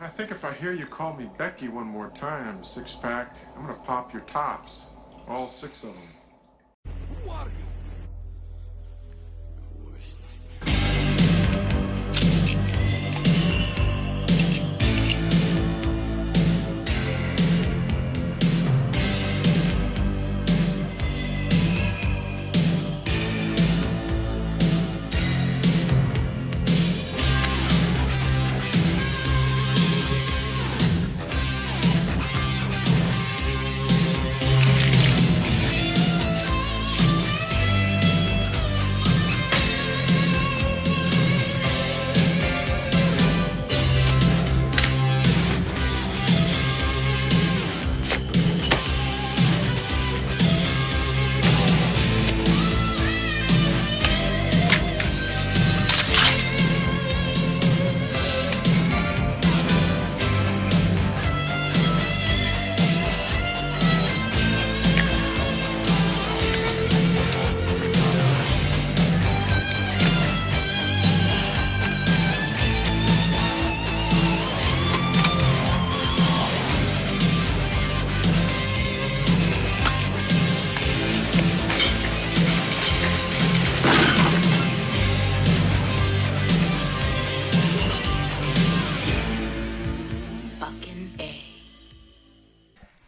I think if I hear you call me Becky one more time, six-pack, I'm gonna pop your tops. All six of them. Who are you?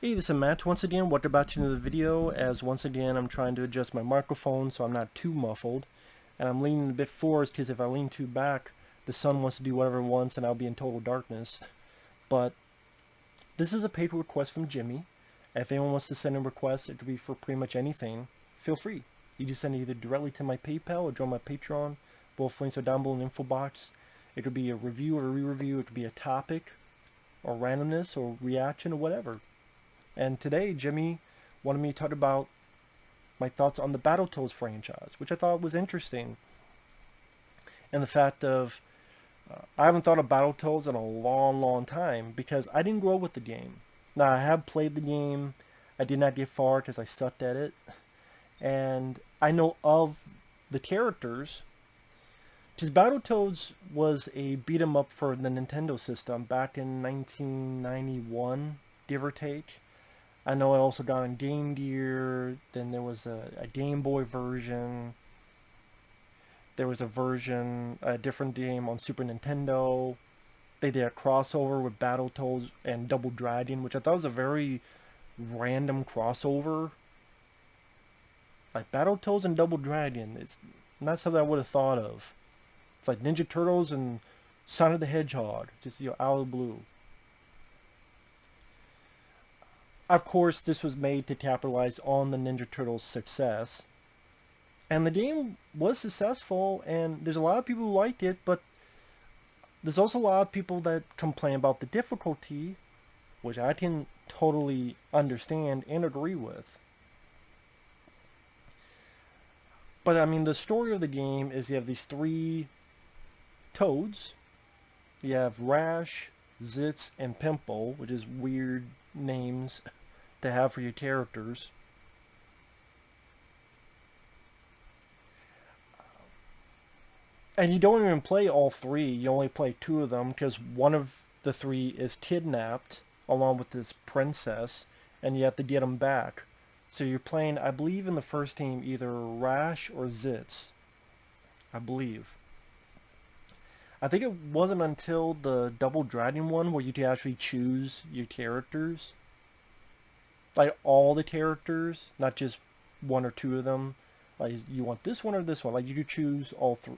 Hey, this is Matt once again. Welcome back to another video, as once again I'm trying to adjust my microphone so I'm not too muffled. And I'm leaning a bit forward because if I lean too back, the sun wants to do whatever it wants and I'll be in total darkness. But this is a paid request from Jimmy. If anyone wants to send a request, it could be for pretty much anything, feel free. You just send it either directly to my PayPal or join my Patreon. Both links are down below in the info box. It could be a review or a re-review, it could be a topic, or randomness, or reaction, or whatever. And today, Jimmy wanted me to talk about my thoughts on the Battletoads franchise, which I thought was interesting. And the fact of, I haven't thought of Battletoads in a long time, because I didn't grow up with the game. Now, I have played the game. I did not get far because I sucked at it. And I know of the characters, because Battletoads was a beat-em-up for the Nintendo system back in 1991, give or take. I know I also got on Game Gear, then there was a Game Boy version, there was a different game on Super Nintendo. They did a crossover with Battletoads and Double Dragon, which I thought was a very random crossover. Like Battletoads and Double Dragon, it's not something I would have thought of. It's like Ninja Turtles and Sonic the Hedgehog, just out of the blue. Of course, this was made to capitalize on the Ninja Turtles' success. And the game was successful, and there's a lot of people who liked it, but there's also a lot of people that complain about the difficulty, which I can totally understand and agree with. But I mean, the story of the game is you have these three toads. You have Rash, Zitz, and Pimple, which is weird names to have for your characters. And you don't even play all three, you only play two of them because one of the three is kidnapped along with this princess and you have to get them back. So you're playing, I believe in the first team, either Rash or Zitz. I believe. I think it wasn't until the Double Dragon one where you could actually choose your characters. Like all the characters, not just one or two of them. Like you want this one or this one. Like you could choose all three.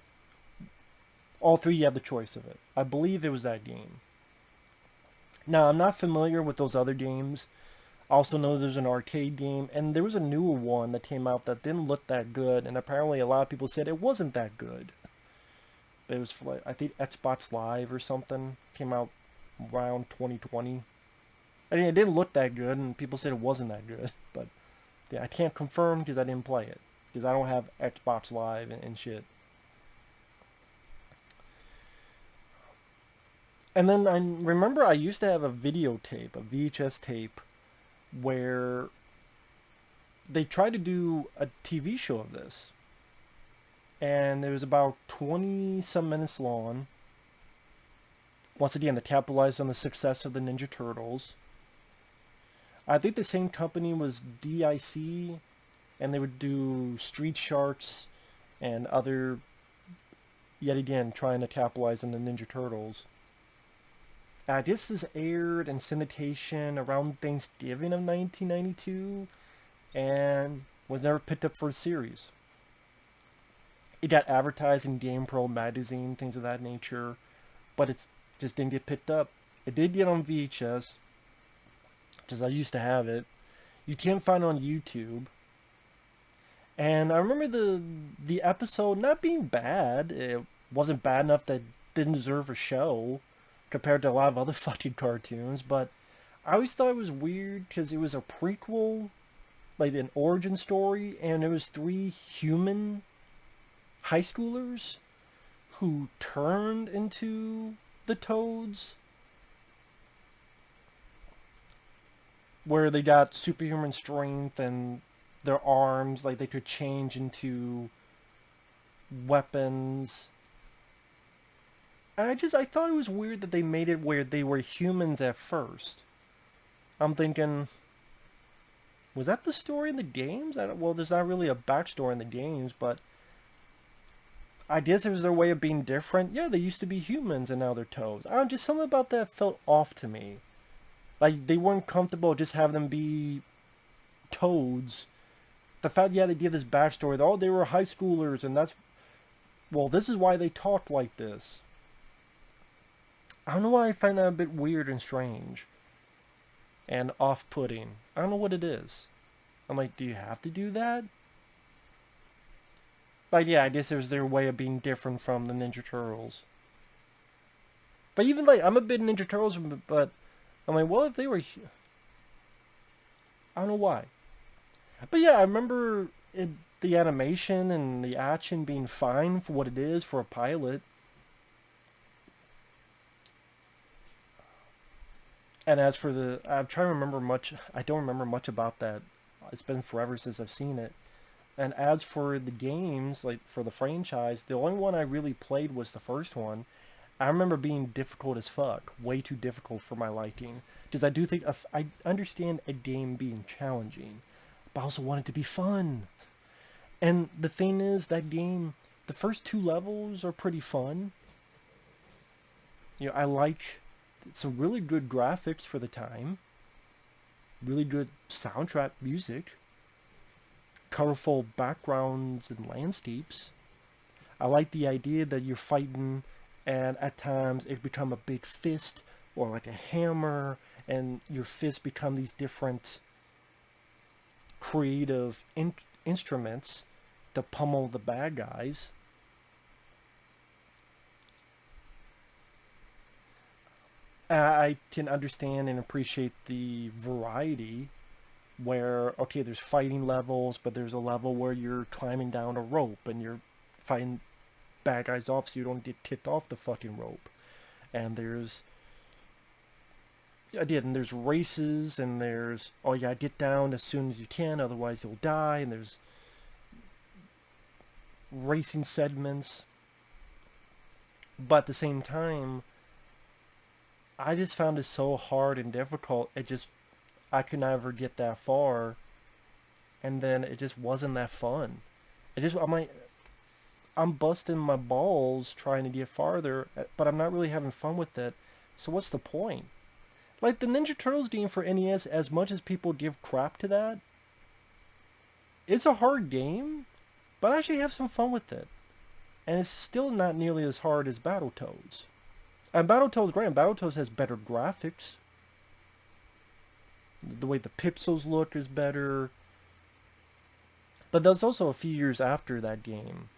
All three, you have the choice of it. I believe it was that game. Now, I'm not familiar with those other games. I also know there's an arcade game, and there was a newer one that came out that didn't look that good, and apparently a lot of people said it wasn't that good. It was for, like, I think Xbox Live or something. Came out around 2020. I mean, it didn't look that good, and people said it wasn't that good. But yeah, I can't confirm because I didn't play it. Because I don't have Xbox Live and shit. And then I remember I used to have a videotape, a VHS tape, where they tried to do a TV show of this. And it was about 20 some minutes long. once again, to capitalize on the success of the Ninja Turtles. I think the same company was DIC, and they would do Street Sharks and other, yet again, trying to capitalize on the Ninja Turtles. This was aired in syndication around Thanksgiving of 1992, and was never picked up for a series. It got advertised in Game Pro magazine, things of that nature, but it just didn't get picked up. It did get on VHS, because I used to have it. You can find it on YouTube. And I remember the episode not being bad. It wasn't bad enough that it didn't deserve a show compared to a lot of other fucking cartoons, but I always thought it was weird because it was a prequel, like an origin story, and it was 3 human high schoolers who turned into the Toads, where they got superhuman strength and their arms, like they could change into weapons. And I thought it was weird that they made it where they were humans at first. I'm thinking, was that the story in the games? Well, there's not really a backstory in the games, but I guess it was their way of being different. Yeah, they used to be humans and now they're Toads. I don't know, just something about that felt off to me. Like, they weren't comfortable just having them be Toads. The fact, yeah, they give this backstory, that, oh, they were high schoolers, and that's, well, this is why they talked like this. I don't know why I find that a bit weird and strange. And off-putting. I don't know what it is. I'm like, do you have to do that? Like, yeah, I guess it was their way of being different from the Ninja Turtles. But even, like, I'm a bit Ninja Turtles, but I'm like, well, if they were... I don't know why. But yeah, I remember the animation and the action being fine for what it is for a pilot. And as for I'm trying to remember much, I don't remember much about that. It's been forever since I've seen it. And as for the games, like for the franchise, the only one I really played was the first one. I remember being difficult as fuck, way too difficult for my liking. Because I do think, I understand a game being challenging, but I also want it to be fun. And the thing is, that game, the first 2 levels are pretty fun. You know, I like some really good graphics for the time. Really good soundtrack music. Colorful backgrounds and landscapes. I like the idea that you're fighting and at times it become a big fist or like a hammer, and your fists become these different creative instruments to pummel the bad guys. I can understand and appreciate the variety where, okay, there's fighting levels, but there's a level where you're climbing down a rope and you're fighting bad guys off so you don't get kicked off the fucking rope. And there's races, and there's, oh yeah, get down as soon as you can, otherwise you'll die, and there's racing segments. But at the same time, I just found it so hard and difficult, I could never get that far, and then it just wasn't that fun. I'm busting my balls trying to get farther, but I'm not really having fun with it, so what's the point? Like, the Ninja Turtles game for NES, as much as people give crap to that, it's a hard game, but I actually have some fun with it. And it's still not nearly as hard as Battletoads. And Battletoads, granted, Battletoads has better graphics. The way the pixels look is better. But that was also a few years after that game.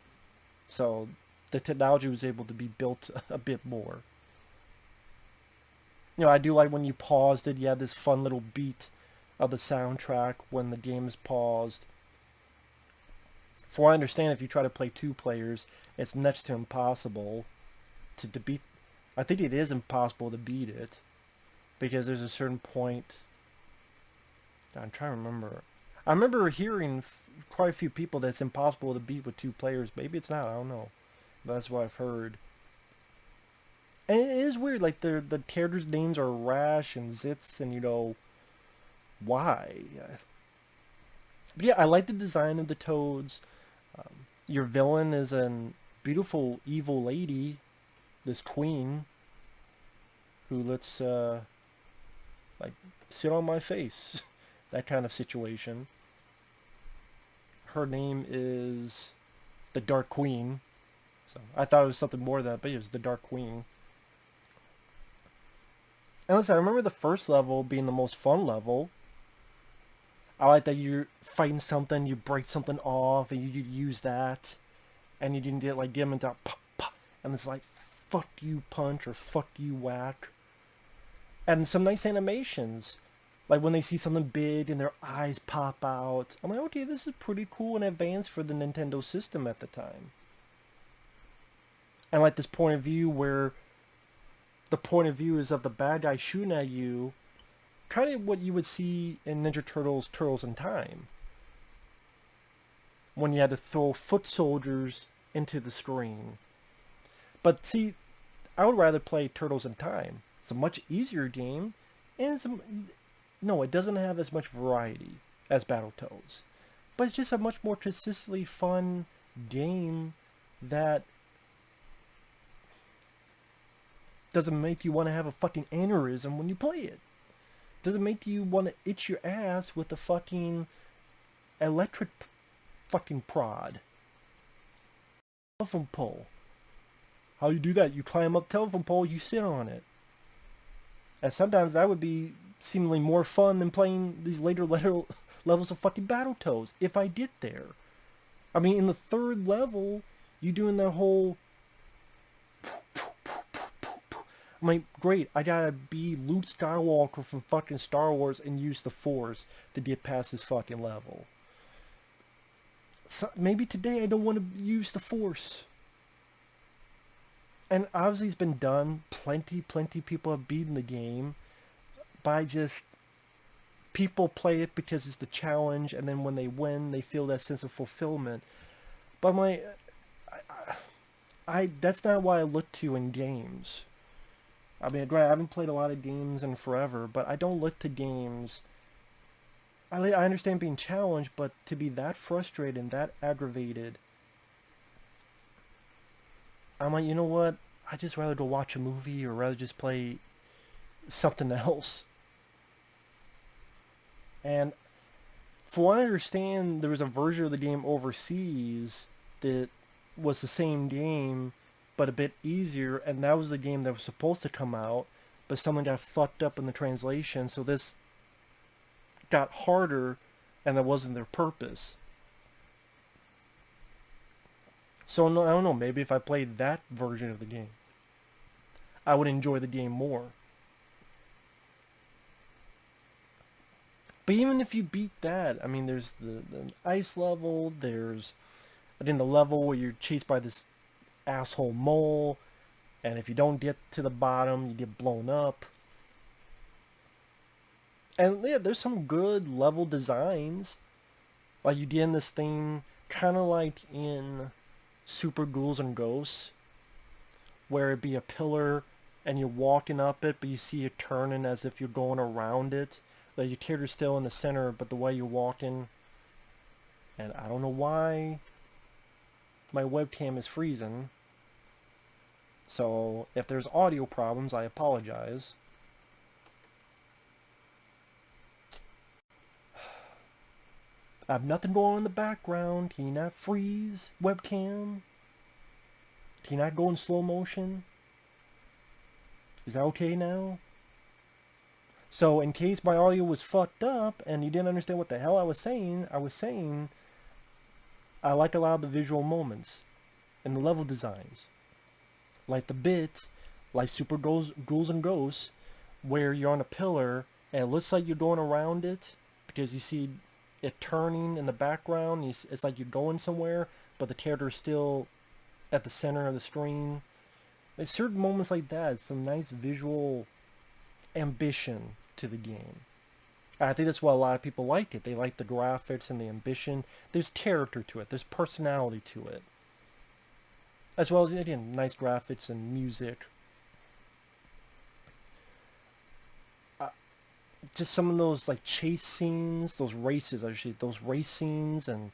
So the technology was able to be built a bit more. You know, I do like when you paused it, you had this fun little beat of the soundtrack when the game is paused. For I understand, if you try to play 2 players, it's next to impossible to beat. I think it is impossible to beat it, because there's a certain point. I'm trying to remember. I remember hearing quite a few people that it's impossible to beat with 2 players. Maybe it's not, I don't know. But that's what I've heard. And it is weird, like the characters' names are Rash and Zitz, and you know why. But yeah, I like the design of the Toads. Your villain is a beautiful evil lady, this queen, who lets like sit on my face, that kind of situation. Her name is the Dark Queen. So I thought it was something more than that, but it was the Dark Queen. And listen, I remember the first level being the most fun level. I like that you're fighting something, you break something off, and you use that, and you didn't get like get them into pop pop, and it's like fuck you punch or fuck you whack, and some nice animations, like when they see something big and their eyes pop out. I'm like, okay, this is pretty cool and advanced for the Nintendo system at the time. And like this point of view where the point of view is of the bad guy shooting at you, kind of what you would see in Ninja Turtles, Turtles in Time, when you had to throw foot soldiers into the screen. But see, I would rather play Turtles in Time. It's a much easier game, and no, it doesn't have as much variety as Battletoads, but it's just a much more consistently fun game that doesn't make you want to have a fucking aneurysm when you play it. Doesn't make you want to itch your ass with a fucking electric fucking prod. Telephone pole. How you do that? You climb up the telephone pole, you sit on it. And sometimes that would be seemingly more fun than playing these later levels of fucking Battletoads, if I get there. I mean, in the third level, you doing that whole... I'm like, great, I gotta be Luke Skywalker from fucking Star Wars and use the Force to get past this fucking level. So maybe today I don't want to use the Force. And obviously it's been done. Plenty people have beaten the game by just... people play it because it's the challenge, and then when they win, they feel that sense of fulfillment. But I'm like, that's not what I look to in games. I mean, granted, I haven't played a lot of games in forever, but I don't look to games... I understand being challenged, but to be that frustrated and that aggravated... I'm like, you know what? I'd just rather go watch a movie or rather just play something else. And for what I understand, there was a version of the game overseas that was the same game, but a bit easier, and that was the game that was supposed to come out, but someone got fucked up in the translation, so this got harder, and that wasn't their purpose. So I don't know, maybe if I played that version of the game, I would enjoy the game more. But even if you beat that, I mean, there's the ice level, there's, again, the level where you're chased by this asshole mole, and if you don't get to the bottom, you get blown up. And yeah, there's some good level designs. Like you did in this thing, kind of like in Super Ghouls and Ghosts, where it'd be a pillar and you're walking up it, but you see it turning as if you're going around it. Like your character's still in the center, but the way you're walking. And I don't know why my webcam is freezing. So if there's audio problems, I apologize. I have nothing going on in the background. Can you not freeze, webcam? Can you not go in slow motion? Is that okay now? So in case my audio was fucked up and you didn't understand what the hell I was saying I like a lot of the visual moments and the level designs. Like the bits, like Super Ghouls and Ghosts, where you're on a pillar and it looks like you're going around it because you see it turning in the background. It's like you're going somewhere, but the character's still at the center of the screen. There's certain moments like that. Some nice visual ambition to the game. I think that's why a lot of people like it. They like the graphics and the ambition. There's character to it. There's personality to it. As well as, again, nice graphics and music. just some of those like chase scenes, those races, actually, those race scenes, and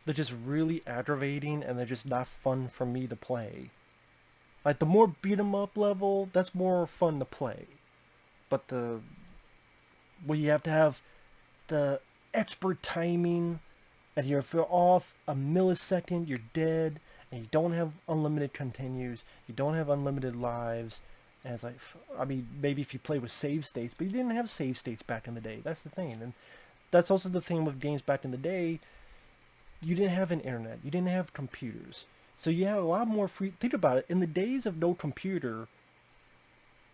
they're just really aggravating, and they're just not fun for me to play. Like the more beat 'em up level, that's more fun to play. But the where you have to have the expert timing, and if you're off a millisecond, you're dead, and you don't have unlimited continues, you don't have unlimited lives, and it's like, I mean, maybe if you play with save states, but you didn't have save states back in the day. That's the thing, and that's also the thing with games back in the day. You didn't have an internet, you didn't have computers, so you had a lot more free. Think about it. In the days of no computer,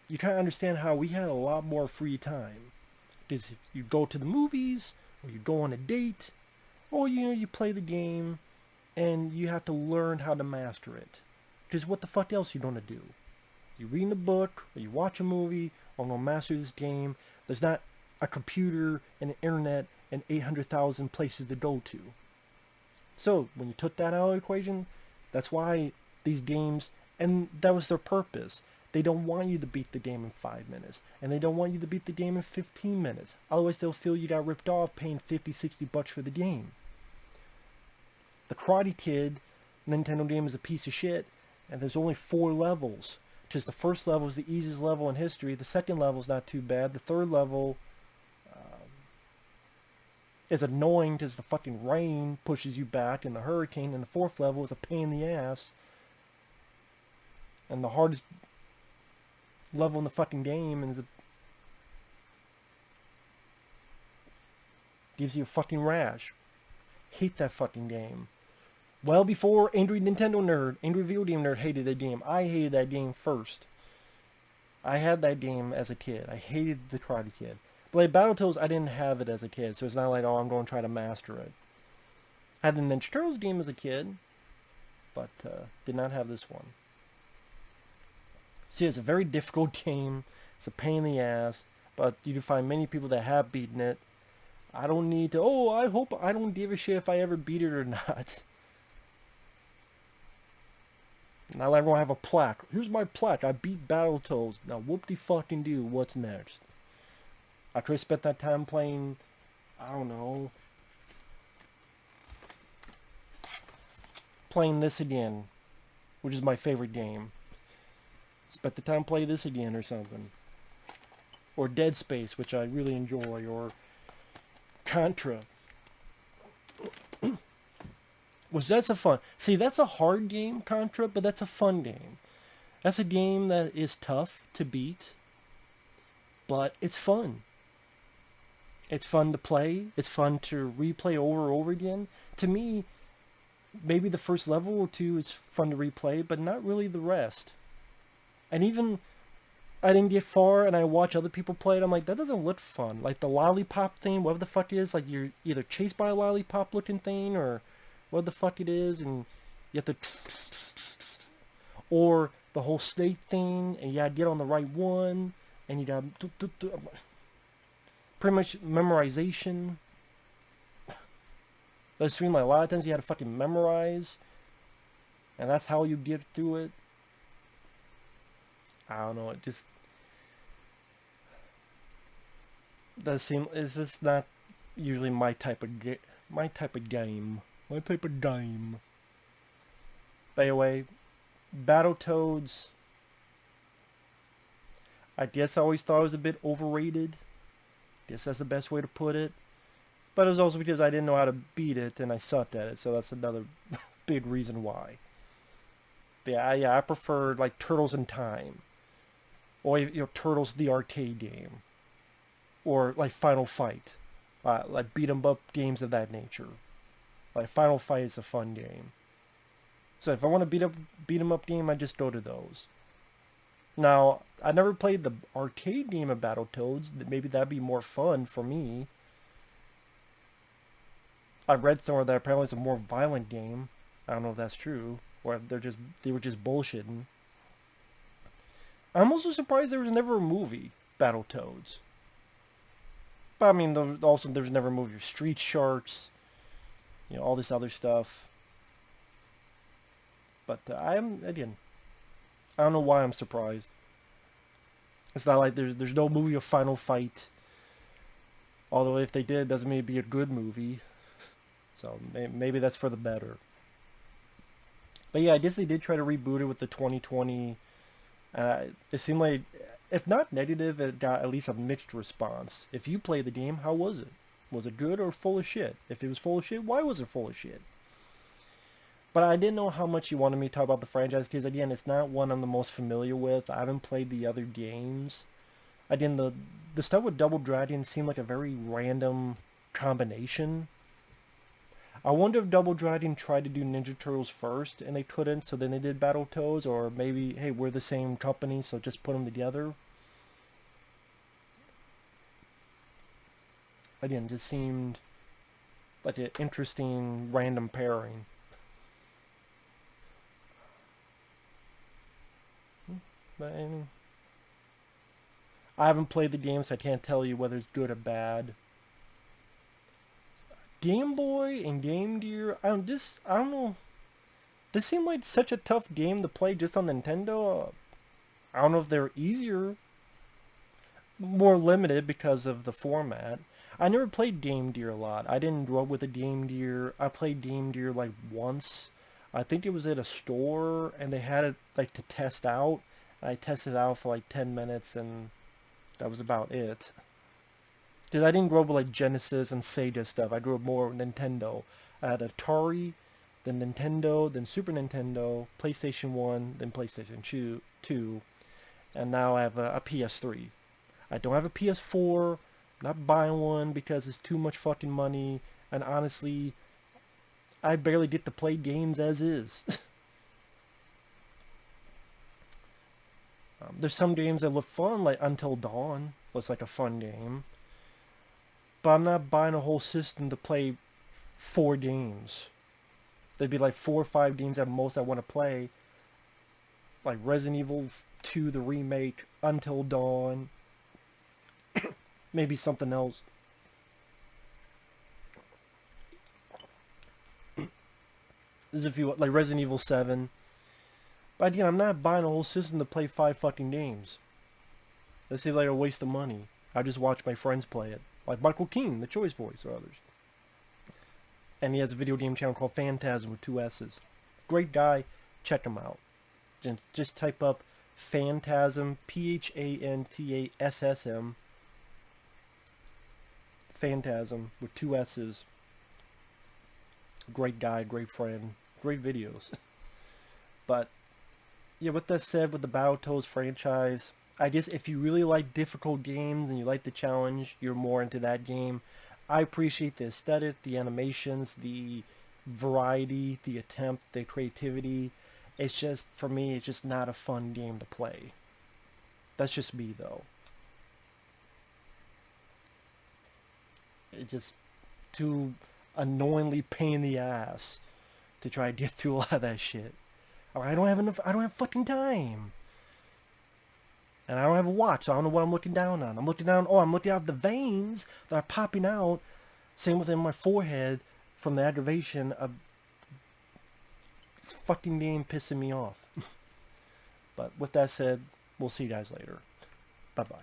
you kind of understand how we had a lot more free time. Because you go to the movies, or you go on a date, or you play the game, and you have to learn how to master it. Because what the fuck else you gonna do? You read a book, or you watch a movie, or I'm gonna master this game. There's not a computer and an internet and 800,000 places to go to. So when you took that out of the equation, that's why these games, and that was their purpose. They don't want you to beat the game in 5 minutes, and they don't want you to beat the game in 15 minutes. Otherwise they'll feel you got ripped off paying 50, 60 bucks for the game. The Karate Kid Nintendo game is a piece of shit, and there's only 4 levels. Because the first level is the easiest level in history, the second level is not too bad, the third level is annoying because the fucking rain pushes you back, and the hurricane, and the fourth level is a pain in the ass. And the hardest level in the fucking game is gives you a fucking rash. Hate that fucking game. Well before Angry Nintendo Nerd, Angry Video Game Nerd hated that game. I hated that game first. I had that game as a kid. I hated the Karate Kid. But like Battletoads, I didn't have it as a kid, so it's not like, oh, I'm going to try to master it. I had the Ninja Turtles game as a kid, but did not have this one. See, it's a very difficult game. It's a pain in the ass, but you can find many people that have beaten it. I don't need to, oh, I hope, I don't give a shit if I ever beat it or not. Now everyone have a plaque. Here's my plaque. I beat Battletoads. Now whoop-de-fucking-do. What's next? I could have spent that time playing, I don't know, playing this again, which is my favorite game. Spent the time playing this again or something. Or Dead Space, which I really enjoy, or Contra. Which that's a fun. See, that's a hard game, Contra, but that's a fun game. That's a game that is tough to beat, but it's fun. It's fun to play. It's fun to replay over and over again. To me, maybe the first level or two is fun to replay, but not really the rest. And even I didn't get far, and I watch other people play it. I'm like, that doesn't look fun. Like the lollipop thing, whatever the fuck it is, like you're either chased by a lollipop looking thing, or what the fuck it is, and you have to, or the whole snake thing, and you gotta get on the right one, and you gotta pretty much memorization. That seemed like a lot of times you had to fucking memorize, and that's how you get through it. I don't know, it just does seem, is this not usually my type of game. But anyway, Battletoads, I guess I always thought it was a bit overrated. Guess that's the best way to put it. But it was also because I didn't know how to beat it, and I sucked at it, so that's another big reason why. But yeah, I prefer like Turtles in Time, or Turtles the arcade game, or like Final Fight, like beat 'em up games of that nature. Like Final Fight is a fun game. So if I want to beat 'em up game, I just go to those. Now, I never played the arcade game of Battletoads. Maybe that'd be more fun for me. I read somewhere that apparently it's a more violent game. I don't know if that's true, or if they were just bullshitting. I'm also surprised there was never a movie, Battletoads. But I mean, also there was never a movie of Street Sharks, all this other stuff. But again, I don't know why I'm surprised. It's not like there's no movie of Final Fight. Although if they did, it doesn't mean it'd be a good movie. So maybe that's for the better. But yeah, I guess they did try to reboot it with the 2020. It seemed like, if not negative, it got at least a mixed response. If you played the game, how was it? Was it good or full of shit? If it was full of shit, why was it full of shit? But I didn't know how much you wanted me to talk about the franchise, because again, it's not one I'm the most familiar with. I haven't played the other games. Again, the stuff with Double Dragon seemed like a very random combination. I wonder if Double Dragon tried to do Ninja Turtles first and they couldn't, so then they did Battletoads, or maybe, hey, we're the same company, so just put them together. Again, just seemed like an interesting random pairing. But I haven't played the game, so I can't tell you whether it's good or bad. Game Boy and Game Gear, I don't know. This seemed like such a tough game to play just on Nintendo. I don't know if they're easier, more limited because of the format. I never played Game Gear a lot. I didn't grow up with a Game Gear. I played Game Gear like once. I think it was at a store, and they had it like to test out. I tested it out for like 10 minutes, and that was about it. Because I didn't grow up with like Genesis and Sega stuff. I grew up more with Nintendo. I had Atari, then Nintendo, then Super Nintendo, PlayStation 1, then PlayStation 2, and now I have a PS3. I don't have a PS4. I'm not buying one because it's too much fucking money, and honestly, I barely get to play games as is. There's some games that look fun, like Until Dawn looks like a fun game. But I'm not buying a whole system to play 4 games. There'd be like 4 or 5 games at most I want to play. Like Resident Evil 2, the remake, Until Dawn, maybe something else. There's a few, like Resident Evil 7. But again, I'm not buying a whole system to play 5 fucking games. That seems like a waste of money. I just watch my friends play it. Like Michael Keane, the Choice Voice, or others. And he has a video game channel called Phantasm with 2 S's. Great guy. Check him out. Just type up Phantasm, Phantassm. Phantasm with 2 S's. Great guy, great friend, great videos. But yeah, with that said, with the Battletoads franchise, I guess if you really like difficult games and you like the challenge, you're more into that game. I appreciate the aesthetic, the animations, the variety, the attempt, the creativity. It's just, for me, it's just not a fun game to play. That's just me, though. It's just too annoyingly pain in the ass to try to get through a lot of that shit. I don't have fucking time. And I don't have a watch, so I don't know what I'm looking down on. I'm looking at the veins that are popping out. Same within my forehead from the aggravation of this fucking game pissing me off. But with that said, we'll see you guys later. Bye-bye.